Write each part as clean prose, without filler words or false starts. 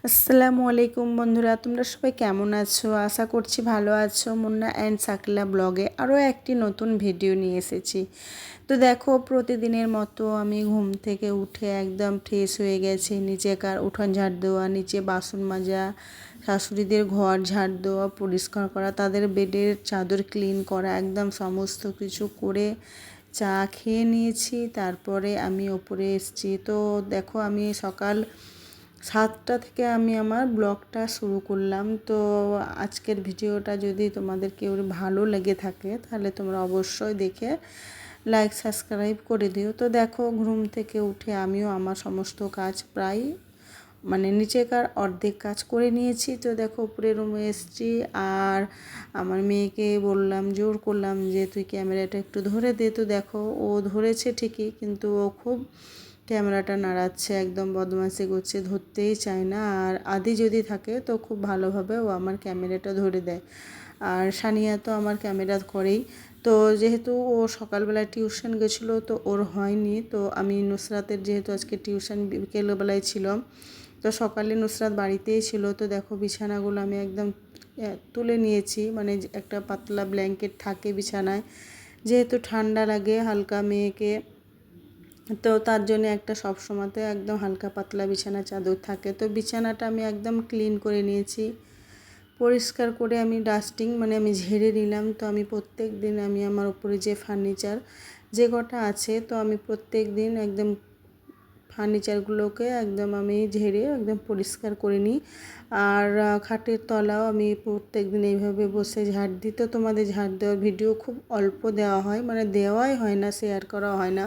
আসসালামু আলাইকুম বন্ধুরা, তোমরা সবাই কেমন আছো? আশা করছি ভালো আছো। মুন্না অ্যান্ড সাকলা ব্লগে আরও একটি নতুন ভিডিও নিয়ে এসেছি। তো দেখো, প্রতিদিনের মতো আমি ঘুম থেকে উঠে একদম ফ্রেশ হয়ে গেছি। নিচেকার উঠোন ঝাড় দেওয়া, নিচে বাসন মাজা, শাশুড়িদের ঘর ঝাড় দেওয়া, পরিষ্কার করা, তাদের বেডের চাদর ক্লিন করা, একদম সমস্ত কিছু করে চা খেয়ে নিয়েছি। তারপরে আমি ওপরে এসেছি। তো দেখো, আমি সকাল 7টা থেকে আমি আমার ব্লগটা শুরু করলাম। তো আজকের ভিডিওটা যদি তোমাদের কেউ ভালো লেগে থাকে তাহলে তোমরা অবশ্যই দেখে লাইক সাবস্ক্রাইব করে দিও। তো দেখো, ঘুম থেকে উঠে আমিও আমার সমস্ত কাজ প্রায় নিচেকার অর্ধেক কাজ করে নিয়েছি। তো দেখো, উপরে রুমে এসেছি আর আমার মেয়েকে বললাম, জোর করলাম যে তুই ক্যামেরাটা একটু ধরে দে। তো দেখো, ও ধরেছে ঠিকই, কিন্তু ও খুব ক্যামেরাটা নাড়াচ্ছে, একদম বদমাইশি করছে, ধরতেই চায় না। আর আদি যদি থাকে তো খুব ভালোভাবে ও আমার ক্যামেরাটা ধরে দেয়। আর সানিয়া তো আমার ক্যামেরা করেই। তো যেহেতু ও সকালবেলায় টিউশন গেছিলো তো ওর হয়নি। তো আমি নুসরাতের যেহেতু আজকে টিউশন বিকেলবেলায় ছিল, তো সকালে নুসরাত বাড়িতেই ছিল। তো দেখো, বিছানাগুলো আমি একদম তুলে নিয়েছি। একটা পাতলা ব্ল্যাঙ্কেট থাকে বিছানায়, যেহেতু ঠান্ডা লাগে হালকা মেয়েকে, তো তার জন্য একটা সবসময়তে একদম হালকা পাতলা বিছানা চাদর থাকে। তো বিছানাটা আমি একদম ক্লিন করে নিয়েছি, পরিষ্কার করে আমি ডাস্টিং আমি ঝেড়ে নিলাম। তো আমি প্রত্যেক দিন আমি আমার উপরে যে ফার্নিচার যে কটা আছে, তো আমি প্রত্যেক দিন একদম ফার্নিচারগুলোকে একদম আমি ঝেড়ে একদম পরিষ্কার করে নিই। আর খাটের তলাও আমি প্রত্যেক দিন এইভাবে বসে ঝাড় দিই। তো তোমাদের ঝাড় দেওয়ার ভিডিও খুব অল্প দেওয়া হয়, দেওয়াই হয় না, শেয়ার করা হয় না।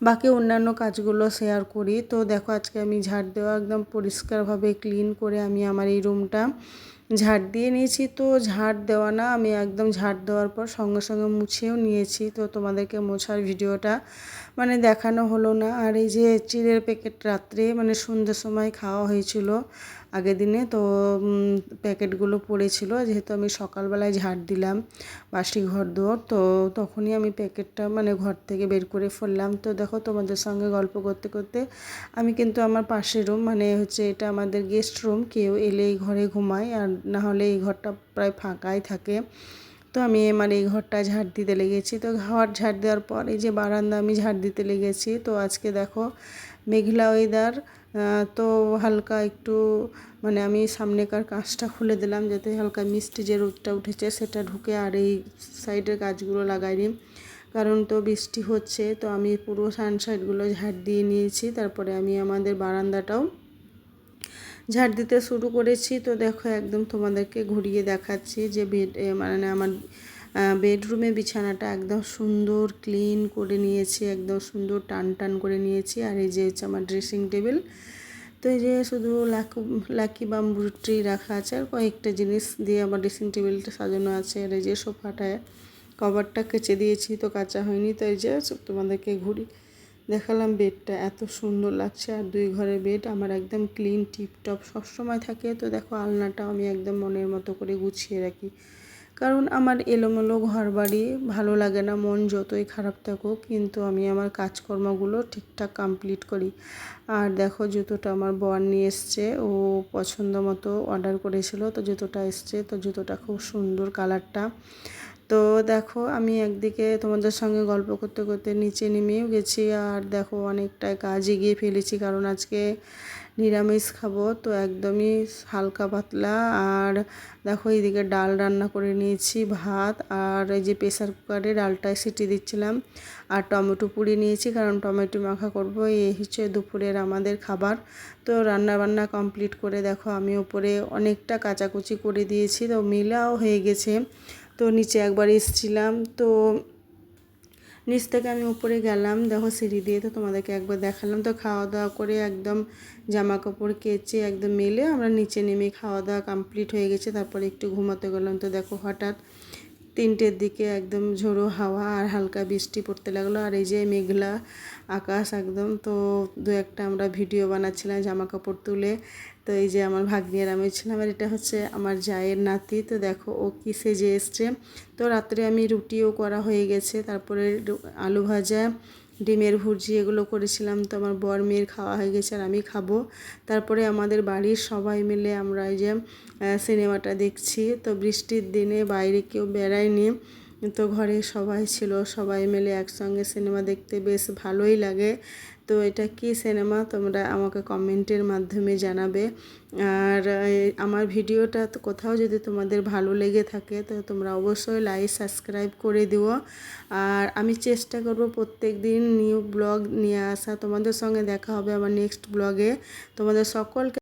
বাকি অন্যান্য কাজগুলো শেয়ার করি। তো দেখো, আজকে আমি ঝাড় দেওয়া একদম পরিষ্কারভাবে ক্লিন করে আমি আমার এই রুমটা ঝাড় দিয়ে নিয়েছি। তো ঝাড় দেওয়া না, আমি একদম ঝাড় দেওয়ার পর সঙ্গে সঙ্গে মুছেও নিয়েছি। তো তোমাদেরকে মোছার ভিডিওটা দেখানো হলো না। আর এই যে চিড়ের প্যাকেট রাত্রে সন্ধ্যের সময় খাওয়া হয়েছিল আগের দিনে, তো প্যাকেটগুলো পড়েছিল। যেহেতু আমি সকালবেলায় ঝাড় দিলাম বাসি ঘর দোর, তো তখনই আমি প্যাকেটটা ঘর থেকে বের করে ফেললাম। তো দেখো, তোমাদের সঙ্গে গল্প করতে করতে আমি কিন্তু আমার পাশের রুম এটা আমাদের গেস্ট রুম, কেউ এলে এই ঘরে ঘুমায়, আর না হলে এই ঘরটা প্রায় ফাঁকাই থাকে। তো আমি এই ঘরটা ঝাড় দিতে লেগেছি। তো ঘর ঝাড় দেওয়ার পর এই যে বারান্দা আমি ঝাড় দিতে লেগেছি। তো আজকে দেখো, মেঘলা ওয়েদার, তো হালকা একটু আমি সামনেকার কাঁচটা খুলে দিলাম যাতে হালকা মিষ্টি যে রোদটা উঠেছে সেটা ঢুকে, আর এই সাইডের গাছগুলো লাগাই দিই, কারণ তো বৃষ্টি হচ্ছে। তো আমি পুরো সানসাইডগুলো ঝাড় দিয়ে নিয়েছি। তারপরে আমি আমাদের বারান্দাটাও ঝাড় দিতে শুরু করেছি। তো দেখো, একদম তোমাদেরকে ঘুরিয়ে দেখাচ্ছি যে আমার বেডরুমে বিছানাটা একদম সুন্দর ক্লিন করে নিয়েছি, একদম সুন্দর টান টান করে নিয়েছি। আর এই যে হচ্ছে আমার ড্রেসিং টেবিল। তো এই যে শুধু লাকি বাম্বু ট্রি রাখা আছে, আর কয়েকটা জিনিস দিয়ে আমার ড্রেসিং টেবিলটা সাজানো আছে। আর এই যে সোফাটায় কভারটা কেচে দিয়েছি, তো কাচা হয়নি। তো এই যে তোমাদেরকে ঘুরি দেখালাম, বেডটা এত সুন্দর লাগছে। আর 2 ঘরের বেড আমার একদম ক্লিন টিপটপ সবসময় থাকে। তো দেখো, আলনাটাও আমি একদম মনের মতো করে গুছিয়ে রাখি, কারণ আমার এলোমেলো ঘর বাড়ি ভালো লাগে না, মন যতই খারাপ থাকুক, কিন্তু আমি আমার কাজকর্মগুলো ঠিকঠাক কমপ্লিট করি। আর দেখো, জুতোটা আমার বর নিয়ে এসছে, ও পছন্দ মতো অর্ডার করেছিল, তো জুতোটা এসছে। তো জুতোটা খুব সুন্দর কালারটা। তো দেখো, আমি একদিকে তোমাদের সঙ্গে গল্প করতে করতে নিচে নেমেও গেছি। আর দেখো, অনেকটাই কাজ এগিয়ে ফেলেছি, কারণ আজকে নিরামিষ খাবো। তো একদমই হালকা পাতলা। আর দেখো, এইদিকে ডাল রান্না করে নিয়েছি, ভাত, আর এই যে প্রেসার কুকারে ডালটায় সিটি দিচ্ছিলাম। আর টমেটো পুড়িয়ে নিয়েছি, কারণ টমেটো মাখা করবো। এই হচ্ছে দুপুরের আমাদের খাবার। তো রান্না বান্না কমপ্লিট করে দেখো, আমি উপরে অনেকটা কাচাকুচি করে দিয়েছি, তো মিলাও হয়ে গেছে। তো নিচে একবার এসেছিলাম, তো নিচ থেকে আমি উপরে গেলাম, দেখো সিঁড়ি দিয়ে। তো তোমাদেরকে একবার দেখালাম। তো খাওয়া দাওয়া করে একদম জামা কাপড় কেচে একদম মেলে আমরা নিচে নেমে খাওয়া দাওয়া কমপ্লিট হয়ে গেছে। তারপরে একটু ঘুমাতে গেলাম। তো দেখো, হঠাৎ 3টের দিকে একদম ঝোড়ো হাওয়া আর হালকা বৃষ্টি পড়তে লাগলো। আর এই যে মেঘলা আকাশ একদম। তো 2-একটা আমরা ভিডিও বানাচ্ছিলাম জামা কাপড় তুলে। তো এই যে আমার ভাগ্নের আমি ছিলাম, আর এটা হচ্ছে আমার জায়ের নাতি। তো দেখো, ও কী সেজে এসছে। তো রাত্রে আমি রুটিও করা হয়ে গেছে, তারপরে আলু ভাজা, ডিমের ভুর্জি এগুলো করেছিলাম। তো আমার বর মেয়ের খাওয়া হয়ে গেছে আর আমি খাবো। তারপরে আমাদের বাড়ির সবাই মিলে আমরা এই যে সিনেমাটা দেখছি। তো বৃষ্টির দিনে বাইরে কেউ বেড়ায়নি, তো ঘরে সবাই ছিল, সবাই মিলে একসঙ্গে সিনেমা দেখতে বেশ ভালোই লাগে। তো এটা কি সিনেমা তোমরা আমাকে কমেন্টের মাধ্যমে জানাবে। আর আমার ভিডিওটা তো কোথাও যদি তোমাদের ভালো লেগে থাকে তো তোমরা অবশ্যই লাইক সাবস্ক্রাইব করে দিও। আর আমি চেষ্টা করব প্রত্যেক দিন নিউ ব্লগ নিয়ে আসা। তোমাদের সঙ্গে দেখা হবে আমার নেক্সট ব্লগে। তোমাদের সকলকে